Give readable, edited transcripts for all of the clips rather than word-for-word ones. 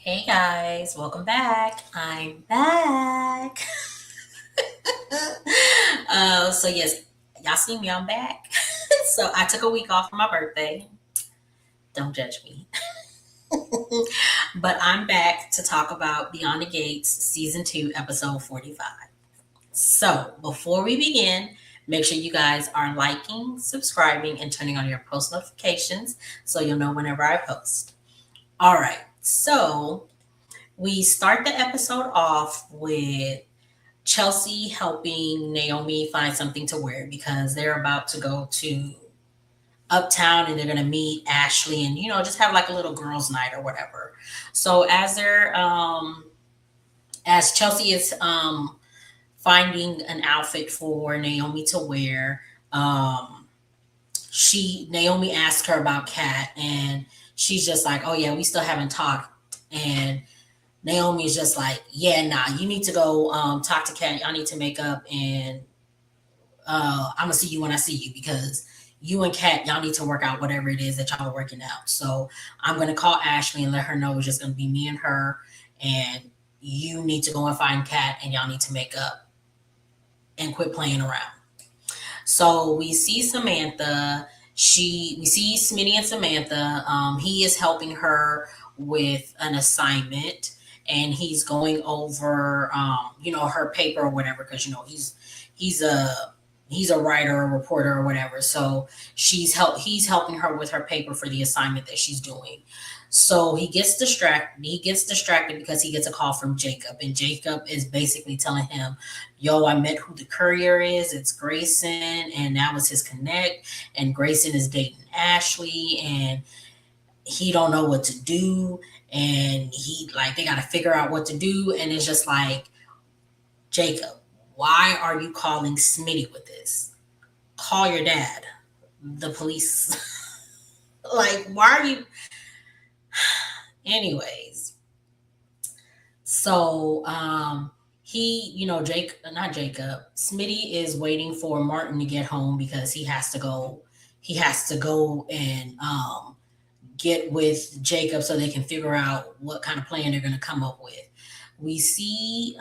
Hey guys, welcome back. I'm back. So yes, y'all see me, I'm back. So I took a week off for my birthday. Don't judge me. But I'm back to talk about Beyond the Gates season 2, episode 45. So before we begin, make sure you guys are liking, subscribing, and turning on your post notifications so you'll know whenever I post. All right. So we start the episode off with Chelsea helping Naomi find something to wear because they're about to go to uptown and they're going to meet Ashley and just have like a little girls night or whatever. So as Chelsea is finding an outfit for Naomi to wear, she Naomi asked her about Kat and she's just like, "Oh yeah, we still haven't talked." And Naomi's just like, "Yeah, nah, you need to go talk to Kat. Y'all need to make up, and I'm gonna see you when I see you because you and Kat, y'all need to work out whatever it is that y'all are working out. So I'm gonna call Ashley and let her know it's just gonna be me and her, and you need to go and find Kat, and y'all need to make up and quit playing around." So we see Samantha. We see Smitty and Samantha. He is helping her with an assignment, and he's going over, her paper or whatever, because he's a he's a writer, a reporter, or whatever. So he's helping her with her paper for the assignment that she's doing. So he gets distracted. He gets distracted because he gets a call from Jacob, and Jacob is basically telling him, "Yo, I met who the courier is. It's Grayson, and that was his connect. And Grayson is dating Ashley, and he don't know what to do. And they got to figure out what to do. And it's just like, Jacob, why are you calling Smitty with this? Call your dad, the police." Like, why are you? Anyways, so not Jacob, Smitty is waiting for Martin to get home because he has to go and get with Jacob so they can figure out what kind of plan they're going to come up with. We see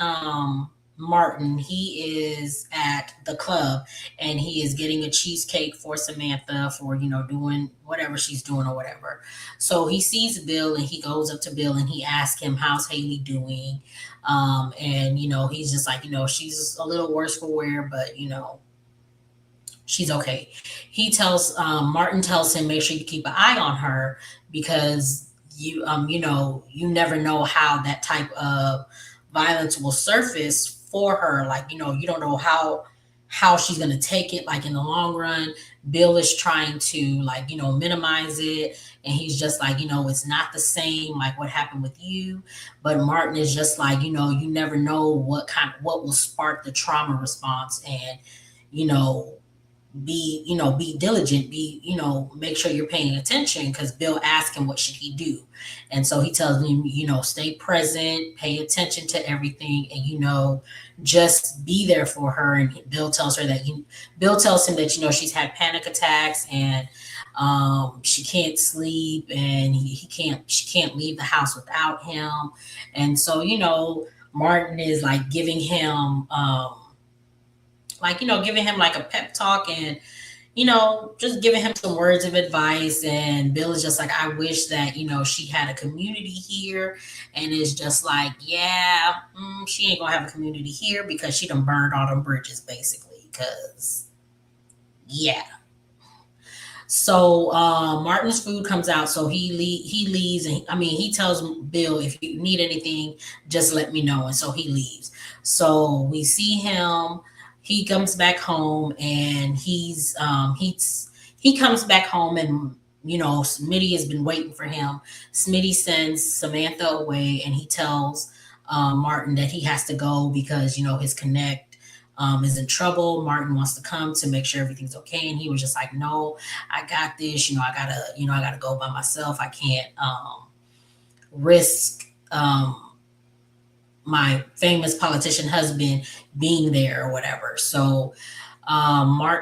Martin, he is at the club and he is getting a cheesecake for Samantha for, doing whatever she's doing or whatever. So he sees Bill and he goes up to Bill and he asks him, "How's Haley doing?" And, he's just like, she's a little worse for wear, but, she's okay. Martin tells him, make sure you keep an eye on her because you never know how that type of violence will surface for her. Like, you don't know how she's going to take it, like, in the long run. Bill is trying to, like, minimize it, and he's just like, it's not the same like what happened with you. But Martin is just like, you never know what will spark the trauma response. And you know be diligent, make sure you're paying attention, because Bill asked him what should he do. And so he tells him, stay present, pay attention to everything, and just be there for her. And Bill tells him that she's had panic attacks, and she can't sleep, and she can't leave the house without him. And so Martin is like giving him giving him like a pep talk, and just giving him some words of advice. And Bill is just like, "I wish that she had a community here." And it's just like, yeah, she ain't gonna have a community here because she done burned all them bridges, basically. Because yeah. So Martin's food comes out, so he leaves, and he tells Bill, "If you need anything, just let me know." And so he leaves. So we see him. He comes back home, and he comes back home, and Smitty has been waiting for him. Smitty sends Samantha away, and he tells Martin that he has to go because his connect is in trouble. Martin wants to come to make sure everything's okay, and he was just like, "No, I got this. I gotta go by myself. I can't risk my famous politician husband being there or whatever." So Smitty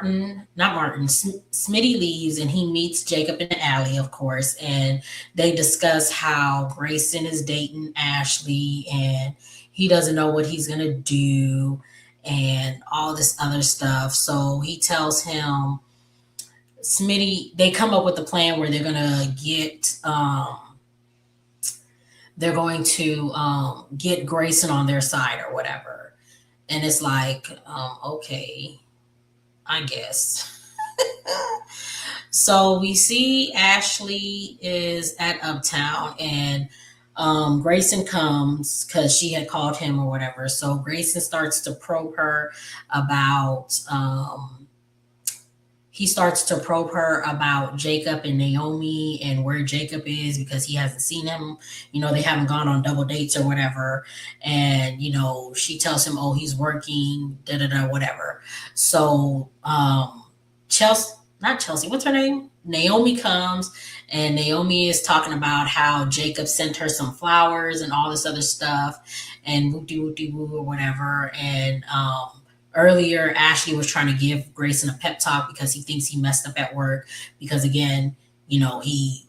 leaves and he meets Jacob in the alley, of course, and they discuss how Grayson is dating Ashley and he doesn't know what he's gonna do and all this other stuff. So he tells him, they come up with a plan where they're going to get Grayson on their side or whatever. And it's like, okay, I guess. So we see Ashley is at Uptown and Grayson comes because she had called him or whatever. So Grayson starts to probe her about Jacob and Naomi and where Jacob is because he hasn't seen him. They haven't gone on double dates or whatever. And, she tells him, oh, he's working, da da da, whatever. So, Chelsea, not Chelsea, what's her name? Naomi comes and Naomi is talking about how Jacob sent her some flowers and all this other stuff and woo or whatever. And, earlier, Ashley was trying to give Grayson a pep talk because he thinks he messed up at work. Because again, he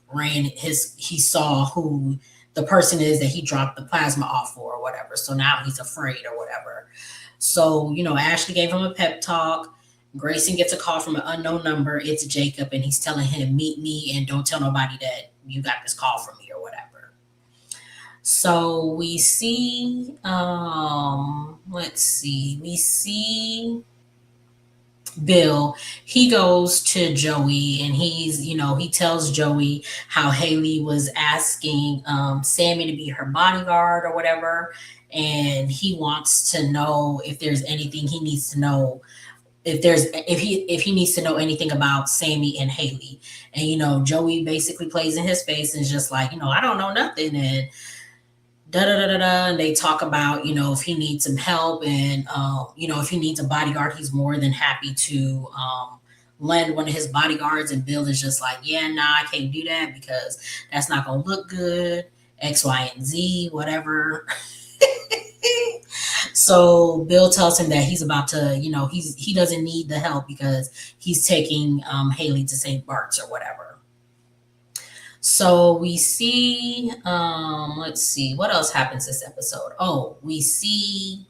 saw who the person is that he dropped the plasma off for or whatever. So now he's afraid or whatever. So, Ashley gave him a pep talk. Grayson gets a call from an unknown number. It's Jacob, and he's telling him, meet me and don't tell nobody that you got this call from me or whatever. So we see, we see Bill. He goes to Joey and he tells Joey how Haley was asking Sammy to be her bodyguard or whatever. And he wants to know if there's anything he needs to know. If he needs to know anything about Sammy and Haley. And Joey basically plays in his face and is just like, I don't know nothing. And da da da da da, and they talk about if he needs some help and if he needs a bodyguard, he's more than happy to lend one of his bodyguards. And Bill is just like, yeah, nah, I can't do that because that's not gonna look good. X, Y, and Z, whatever. So Bill tells him that he's about to, he doesn't need the help because he's taking Haley to St. Bart's or whatever. So we see, let's see, what else happens this episode? Oh, we see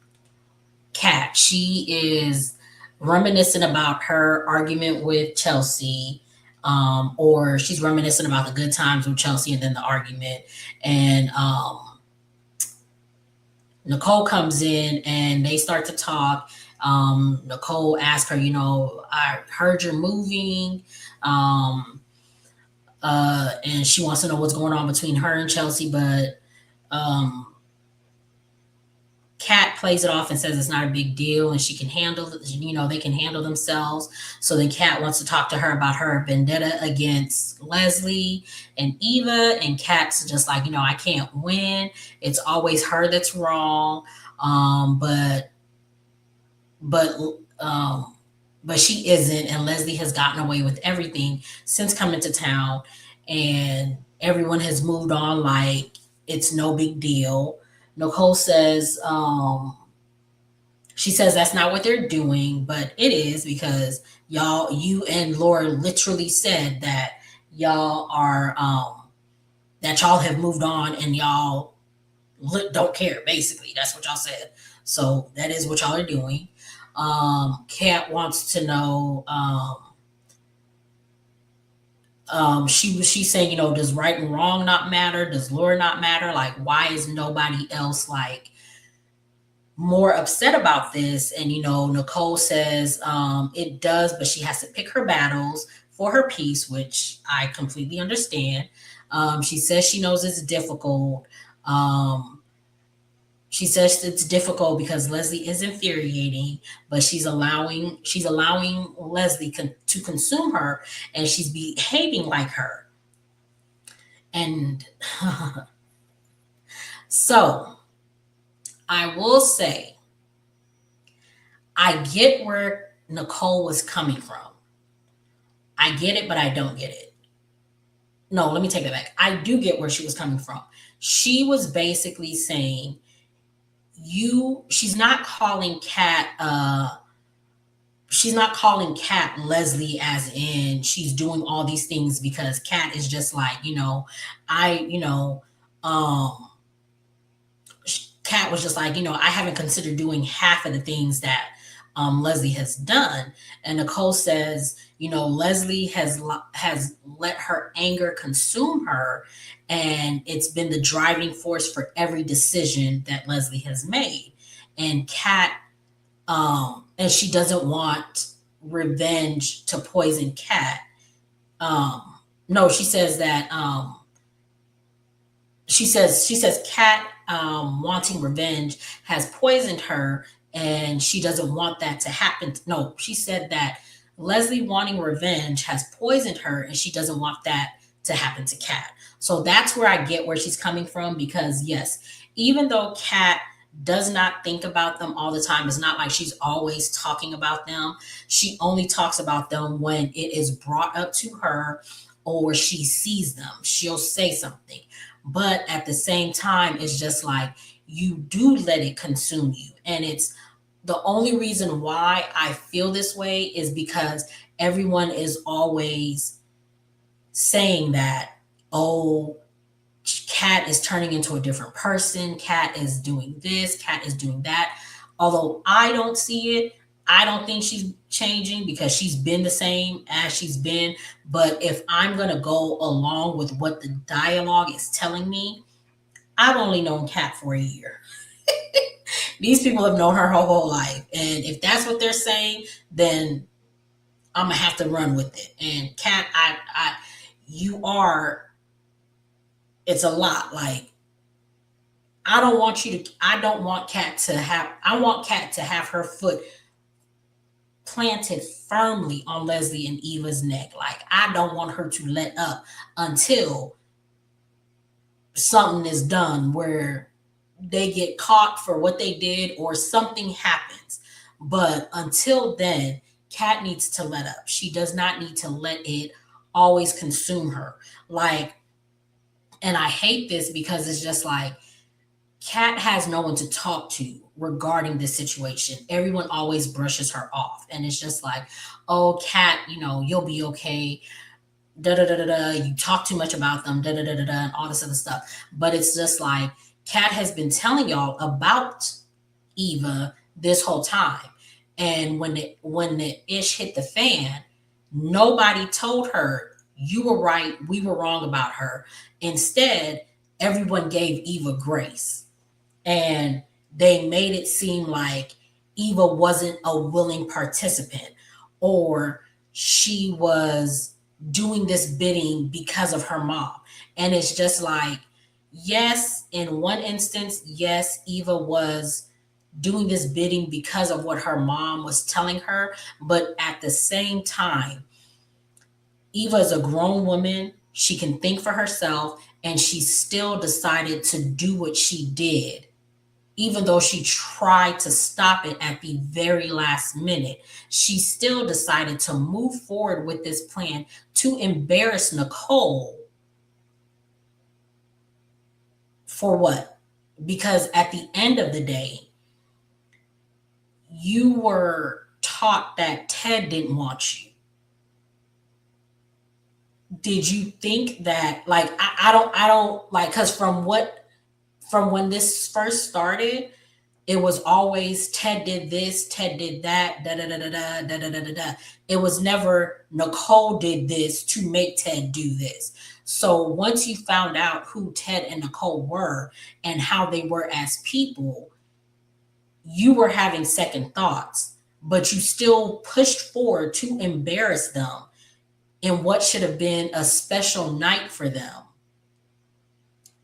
Kat. She is reminiscing about her argument with Chelsea, or she's reminiscing about the good times with Chelsea and then the argument. And Nicole comes in and they start to talk. Nicole asks her, I heard you're moving. And she wants to know what's going on between her and Chelsea, but Kat plays it off and says it's not a big deal and she can handle it, they can handle themselves. So then Kat wants to talk to her about her vendetta against Leslie and Eva, and Kat's just like, I can't win. It's always her that's wrong. But she isn't, and Leslie has gotten away with everything since coming to town, and everyone has moved on like it's no big deal. Nicole says, she says that's not what they're doing, but it is because you and Laura literally said that y'all have moved on and y'all don't care, basically. That's what y'all said. So that is what y'all are doing. Kat wants to know, she's saying, does right and wrong not matter? Does Laura not matter? Like, why is nobody else like more upset about this? And, Nicole says, it does, but she has to pick her battles for her peace, which I completely understand. She says she knows it's difficult. She says it's difficult because Leslie is infuriating, but she's allowing Leslie to consume her, and she's behaving like her. And so I will say, I get where Nicole was coming from. I get it, but I don't get it. No, let me take that back. I do get where she was coming from. She was basically saying, she's not calling Kat, she's not calling Kat Leslie as in she's doing all these things because Kat is just like, I, um, Kat was just like, I haven't considered doing half of the things that Leslie has done. And Nicole says, Leslie has let her anger consume her, and it's been the driving force for every decision that Leslie has made. And Kat, and she doesn't want revenge to poison Kat. No, she says that she says Kat wanting revenge has poisoned her, and she doesn't want that to happen. No, she said that Leslie wanting revenge has poisoned her, and she doesn't want that to happen to Kat. So that's where I get where she's coming from, because yes, even though Kat does not think about them all the time, it's not like she's always talking about them. She only talks about them when it is brought up to her or she sees them. She'll say something. But at the same time, it's just like you do let it consume you. And it's the only reason why I feel this way is because everyone is always saying that, oh, Kat is turning into a different person. Kat is doing this. Kat is doing that. Although I don't see it, I don't think she's changing because she's been the same as she's been. But if I'm going to go along with what the dialogue is telling me, I've only known Kat for a year. These people have known her whole life. And if that's what they're saying, then I'm going to have to run with it. And Kat, you are, it's a lot. Like, I don't want Kat to have her foot planted firmly on Leslie and Eva's neck. Like, I don't want her to let up until something is done where they get caught for what they did or something happens. But until then, Kat needs to let up. She does not need to let it always consume her. Like, and I hate this because it's just like Kat has no one to talk to regarding this situation. Everyone always brushes her off. And it's just like, oh, Kat, you'll be okay. Da da da da da. You talk too much about them. Da da da da da. And all this other stuff. But it's just like Kat has been telling y'all about Eva this whole time. And when the ish hit the fan, nobody told her, you were right, we were wrong about her. Instead, everyone gave Eva grace. And they made it seem like Eva wasn't a willing participant, or she was doing this bidding because of her mom. And it's just like, yes, in one instance, yes, Eva was doing this bidding because of what her mom was telling her. But at the same time, Eva is a grown woman. She can think for herself, and she still decided to do what she did, even though she tried to stop it at the very last minute. She still decided to move forward with this plan to embarrass Nicole. For what? Because at the end of the day, you were taught that Ted didn't want you. Did you think that, like, I don't like, because from when this first started, it was always Ted did this, Ted did that, da da da da da da da da da da. It was never Nicole did this to make Ted do this. So once you found out who Ted and Nicole were and how they were as people, you were having second thoughts, but you still pushed forward to embarrass them in what should have been a special night for them,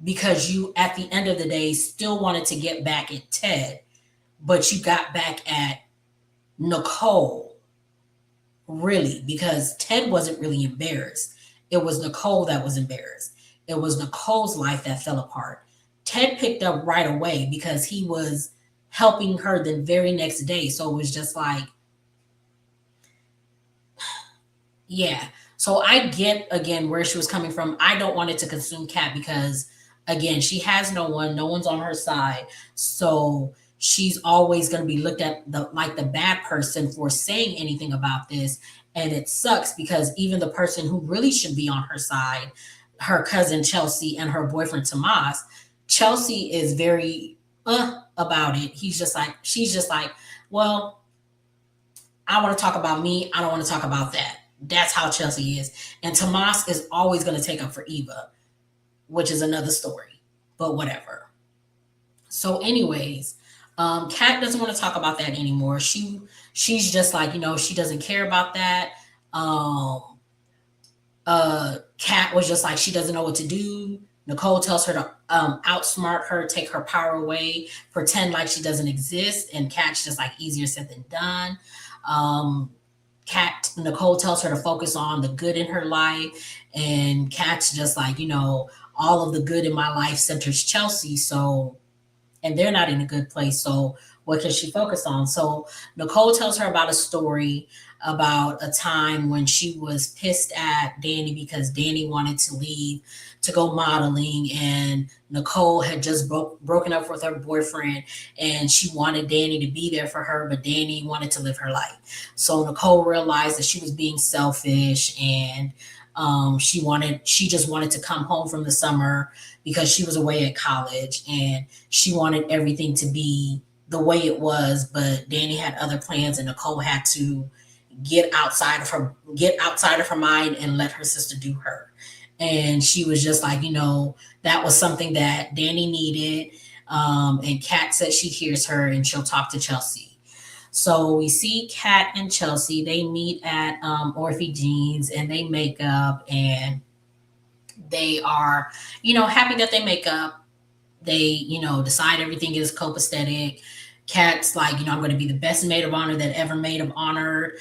because you, at the end of the day, still wanted to get back at Ted, but you got back at Nicole, really, because Ted wasn't really embarrassed. It was Nicole that was embarrassed. It was Nicole's life that fell apart. Ted picked up right away because he was helping her the very next day. So it was just like, yeah. So I get, again, where she was coming from. I don't want it to consume Kat because, again, she has no one. No one's on her side. So she's always going to be looked at the bad person for saying anything about this. And it sucks because even the person who really should be on her side, her cousin Chelsea and her boyfriend Tomas, Chelsea is very about it. She's just like, well, I want to talk about me. I don't want to talk about that. That's how Chelsea is. And Tomas is always going to take up for Eva, which is another story, but whatever. So, anyways, Kat doesn't want to talk about that anymore. She's just like, she doesn't care about that. Um, Kat was just like, she doesn't know what to do. Nicole tells her to outsmart her, take her power away, pretend like she doesn't exist, and Kat's just like, easier said than done. Um, Nicole tells her to focus on the good in her life, and Kat's just like, all of the good in my life centers Chelsea, so, and they're not in a good place, so what can she focus on? So Nicole tells her about a story about a time when she was pissed at Danny because Danny wanted to leave to go modeling, and Nicole had just broken up with her boyfriend, and she wanted Danny to be there for her, but Danny wanted to live her life. So Nicole realized that she was being selfish, and she just wanted to come home from the summer because she was away at college, and she wanted everything to be the way it was, but Danny had other plans, and Nicole had to get outside of her mind and let her sister do her. And she was just like, that was something that Danny needed. And Kat said she hears her and she'll talk to Chelsea. So we see Kat and Chelsea. They meet at Orphe Jeans and they make up, and they are, happy that they make up. They, decide everything is copacetic. Kat's like, I'm going to be the best maid of honor that ever maid of honor.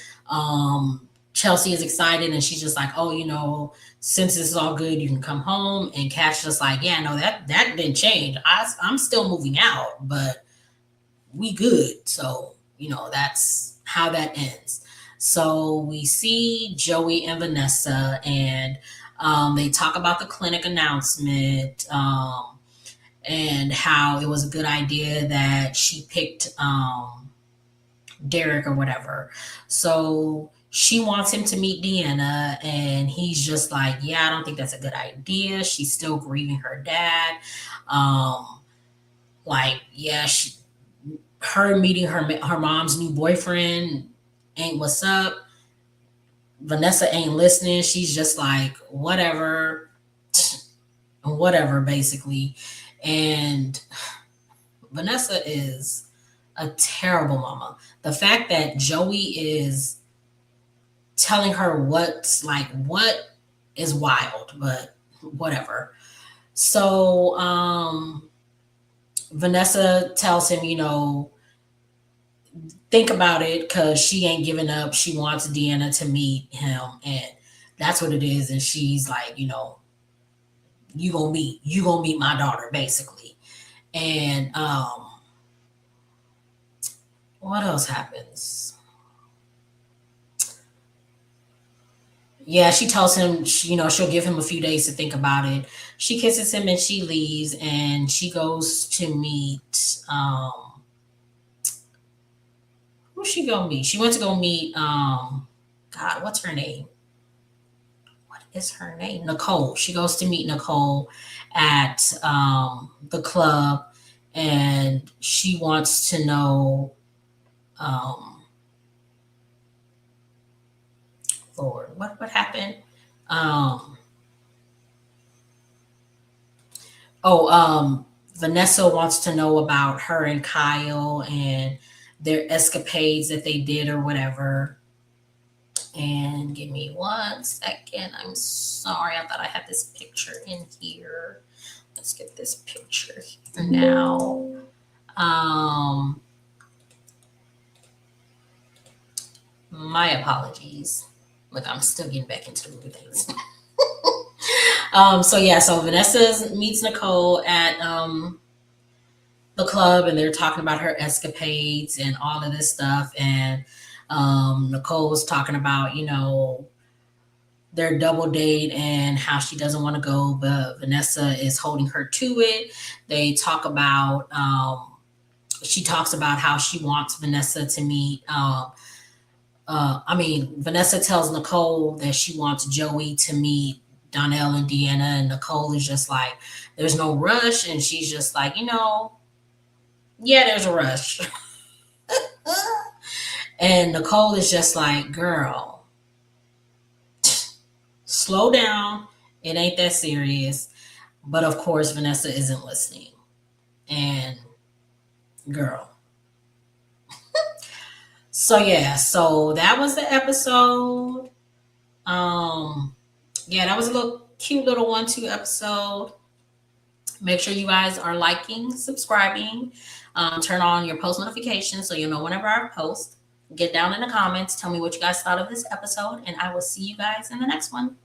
Chelsea is excited and she's just like, oh, since this is all good, you can come home. And Kat's just like, yeah, no, that didn't change. I'm still moving out, but we good. So, that's how that ends. So we see Joey and Vanessa, and they talk about the clinic announcement. And how it was a good idea that she picked Derek or whatever. So she wants him to meet Deanna, and he's just like, yeah, I don't think that's a good idea. She's still grieving her dad. Yeah, her meeting her mom's new boyfriend ain't what's up. Vanessa ain't listening. She's just like, whatever, basically. And Vanessa is a terrible mama. The fact that Joey is telling her what is wild, but whatever. So Vanessa tells him, think about it because she ain't giving up. She wants Deanna to meet him, and that's what it is. And she's like, you gonna meet my daughter, basically. And what else happens? Yeah, she tells him, she'll give him a few days to think about it. She kisses him and she leaves, and she goes to meet who's she gonna meet? She went to go meet God, what's her name? What is her name? Nicole. She goes to meet Nicole at the club, and she wants to know, Lord, what happened? Um, Vanessa wants to know about her and Kyle and their escapades that they did or whatever. And give me 1 second. I'm sorry. I thought I had this picture in here. Let's get this picture here now. My apologies. Look, I'm still getting back into the movie things. So Vanessa meets Nicole at the club, and they're talking about her escapades and all of this stuff. And Nicole was talking about, their double date and how she doesn't want to go, but Vanessa is holding her to it. They talk about she talks about how she wants Vanessa to meet. Vanessa tells Nicole that she wants Joey to meet Donnell and Deanna, and Nicole is just like, "There's no rush," and she's just like, yeah, there's a rush. And Nicole is just like, "Girl, slow down. It ain't that serious." But of course, Vanessa isn't listening. And girl. So yeah, so that was the episode. Yeah, that was a little cute little 1-2 episode. Make sure you guys are liking, subscribing, turn on your post notifications so you'll know whenever I post. Get down in the comments, tell me what you guys thought of this episode, and I will see you guys in the next one.